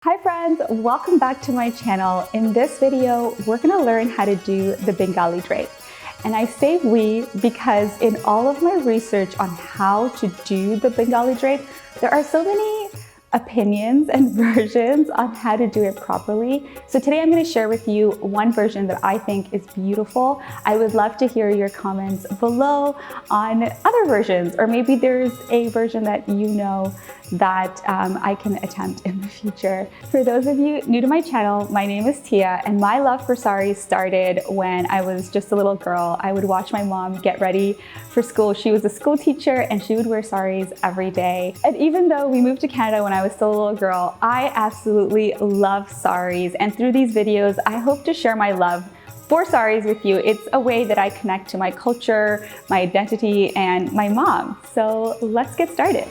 Hi friends, welcome back to my channel. In this video, we're gonna learn how to do the Bengali drape. And I say we because in all of my research on how to do the Bengali drape, there are so many opinions and versions on how to do it properly. So today I'm going to share with you one version that I think is beautiful. I would love to hear your comments below on other versions, or maybe there's a version that you know that I can attempt in the future. For those of you new to my channel, my name is Tia, and my love for saris started when I was just a little girl. I would watch my mom get ready for school. She was a school teacher and she would wear saris every day. And even though we moved to Canada when I was still a little girl, I absolutely love saris. And through these videos, I hope to share my love for saris with you. It's a way that I connect to my culture, my identity, and my mom. So let's get started.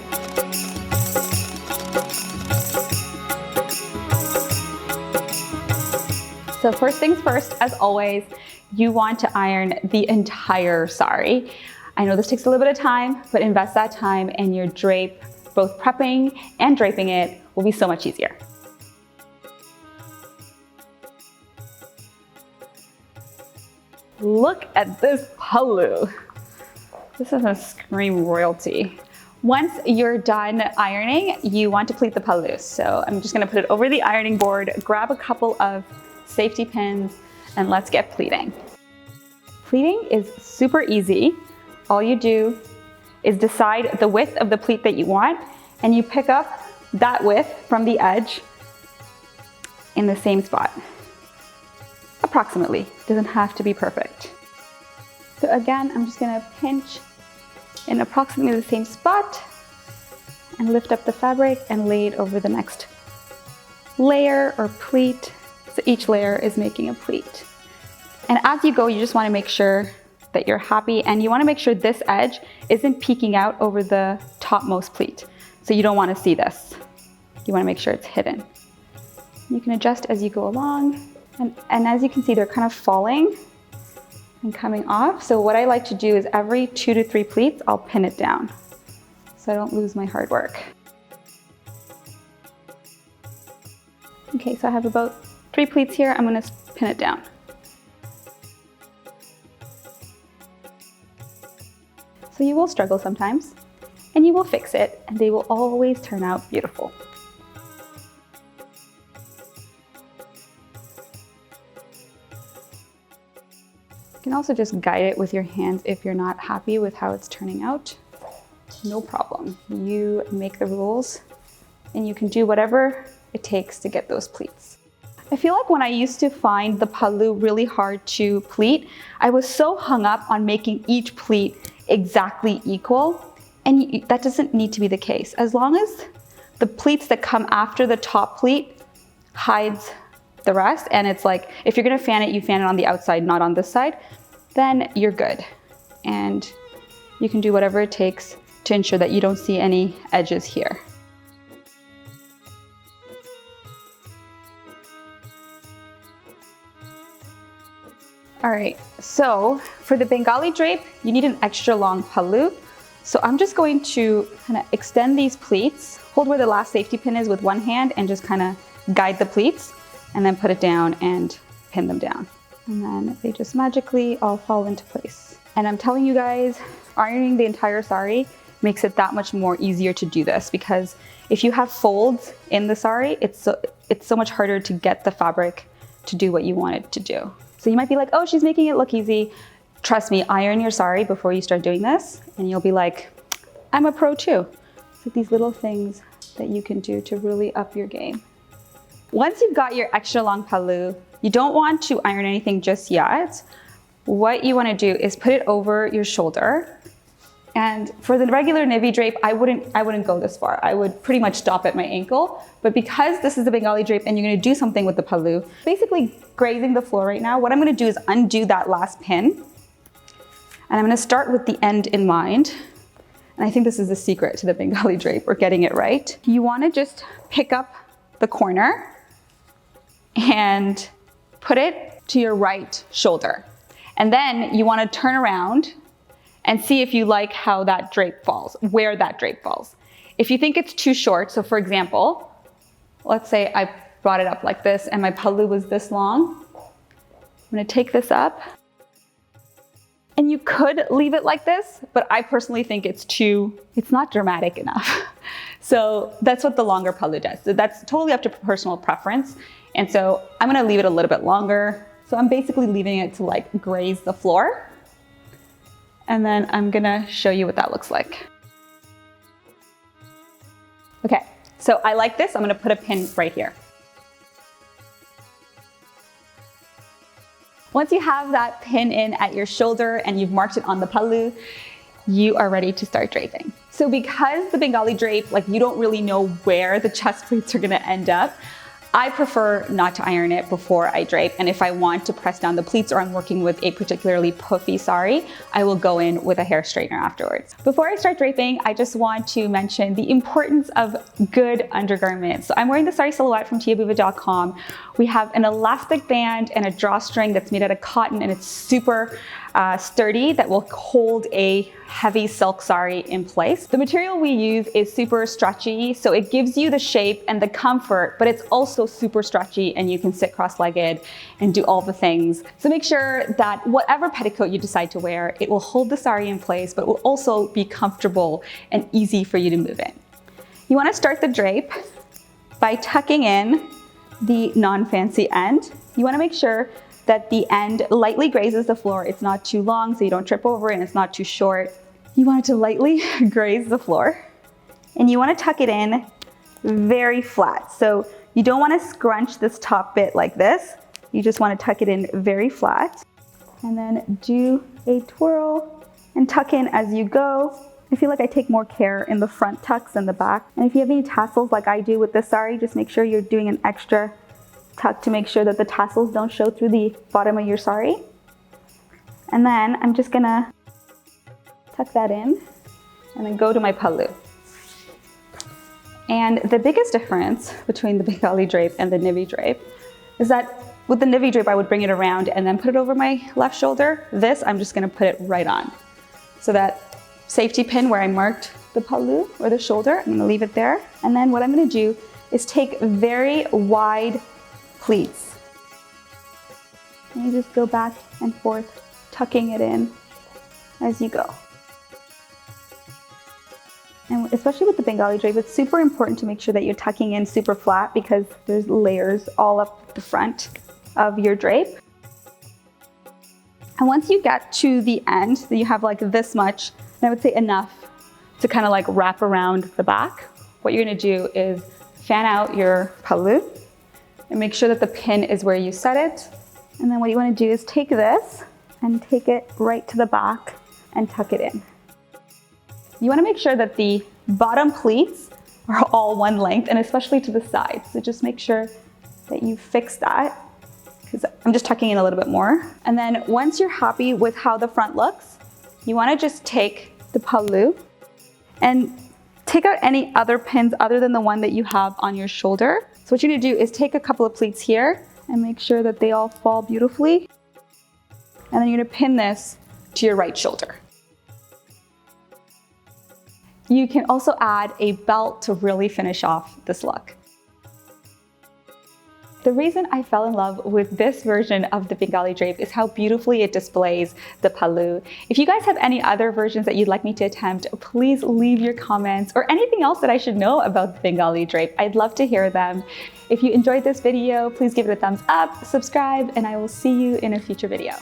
So first things first, as always, you want to iron the entire sari. I know this takes a little bit of time, but invest that time and your drape, both prepping and draping it, will be so much easier. Look at this pallu. This is a scream royalty. Once you're done ironing, you want to pleat the pallu. So I'm just gonna put it over the ironing board, grab a couple of safety pins, and let's get pleating. Pleating is super easy. All you do is decide the width of the pleat that you want, and you pick up that width from the edge in the same spot. Approximately, doesn't have to be perfect. So again, I'm just gonna pinch in approximately the same spot and lift up the fabric and lay it over the next layer or pleat. So each layer is making a pleat. And as you go, you just wanna make sure that you're happy, and you wanna make sure this edge isn't peeking out over the topmost pleat. So you don't wanna see this. You wanna make sure it's hidden. You can adjust as you go along. And as you can see, they're kind of falling and coming off. So what I like to do is every 2 to 3 pleats, I'll pin it down so I don't lose my hard work. Okay, so I have about 3 pleats here. I'm gonna pin it down. So you will struggle sometimes, and you will fix it, and they will always turn out beautiful. You can also just guide it with your hands if you're not happy with how it's turning out. No problem. You make the rules, and you can do whatever it takes to get those pleats. I feel like when I used to find the pallu really hard to pleat, I was so hung up on making each pleat exactly equal, and that doesn't need to be the case. As long as the pleats that come after the top pleat hides the rest, and it's like, if you're gonna fan it, you fan it on the outside, not on this side, then you're good. And you can do whatever it takes to ensure that you don't see any edges here. All right, so for the Bengali drape, you need an extra long pallu. So I'm just going to kind of extend these pleats, hold where the last safety pin is with one hand, and just kind of guide the pleats, and then put it down and pin them down. And then they just magically all fall into place. And I'm telling you guys, ironing the entire sari makes it that much more easier to do this, because if you have folds in the sari, it's so much harder to get the fabric to do what you want it to do. So you might be like, oh, she's making it look easy. Trust me, iron your sari before you start doing this, and you'll be like, I'm a pro too. So these little things that you can do to really up your game. Once you've got your extra long pallu, you don't want to iron anything just yet. What you want to do is put it over your shoulder. And for the regular navy drape, I wouldn't go this far. I would pretty much stop at my ankle. But because this is the Bengali drape and you're going to do something with the pallu, basically grazing the floor right now, what I'm going to do is undo that last pin. And I'm going to start with the end in mind. And I think this is the secret to the Bengali drape, or getting it right. You want to just pick up the corner and put it to your right shoulder. And then you want to turn around and see if you like how that drape falls, where that drape falls. If you think it's too short, so for example, let's say I brought it up like this and my pallu was this long. I'm gonna take this up. And you could leave it like this, but I personally think it's not dramatic enough. So that's what the longer pallu does. So that's totally up to personal preference. And so I'm gonna leave it a little bit longer. So I'm basically leaving it to like graze the floor. And then I'm gonna show you what that looks like. Okay, so I like this. I'm gonna put a pin right here. Once you have that pin in at your shoulder and you've marked it on the pallu, you are ready to start draping. So because the Bengali drape, like you don't really know where the chest pleats are gonna end up, I prefer not to iron it before I drape. And if I want to press down the pleats or I'm working with a particularly puffy sari, I will go in with a hair straightener afterwards. Before I start draping, I just want to mention the importance of good undergarments. So I'm wearing the sari silhouette from tiabhuva.com. We have an elastic band and a drawstring that's made out of cotton, and it's super sturdy that will hold a heavy silk sari in place. The material we use is super stretchy, so it gives you the shape and the comfort, but it's also super stretchy and you can sit cross-legged and do all the things. So make sure that whatever petticoat you decide to wear, it will hold the sari in place, but it will also be comfortable and easy for you to move in. You want to start the drape by tucking in the non-fancy end. You want to make sure that the end lightly grazes the floor. It's not too long so you don't trip over, and it's not too short. You want it to lightly graze the floor, and you want to tuck it in very flat. So you don't want to scrunch this top bit like this. You just want to tuck it in very flat, and then do a twirl and tuck in as you go. I feel like I take more care in the front tucks than the back. And if you have any tassels like I do with this sari, just make sure you're doing an extra tuck to make sure that the tassels don't show through the bottom of your sari. And then I'm just gonna tuck that in and then go to my pallu. And the biggest difference between the Bengali drape and the Nivi drape is that with the Nivi drape, I would bring it around and then put it over my left shoulder. This, I'm just gonna put it right on. So that safety pin where I marked the pallu or the shoulder, I'm gonna leave it there. And then what I'm gonna do is take very wide pleats. And you just go back and forth, tucking it in as you go. And especially with the Bengali drape, it's super important to make sure that you're tucking in super flat because there's layers all up the front of your drape. And once you get to the end, that you have like this much, and I would say enough to kind of like wrap around the back, what you're gonna do is fan out your pallu and make sure that the pin is where you set it. And then what you want to do is take this and take it right to the back and tuck it in. You want to make sure that the bottom pleats are all one length, and especially to the sides. So just make sure that you fix that, because I'm just tucking in a little bit more. And then once you're happy with how the front looks, you want to just take the pallu and take out any other pins other than the one that you have on your shoulder. So what you're gonna do is take a couple of pleats here and make sure that they all fall beautifully. And then you're gonna pin this to your right shoulder. You can also add a belt to really finish off this look. The reason I fell in love with this version of the Bengali drape is how beautifully it displays the pallu. If you guys have any other versions that you'd like me to attempt, please leave your comments or anything else that I should know about the Bengali drape. I'd love to hear them. If you enjoyed this video, please give it a thumbs up, subscribe, and I will see you in a future video.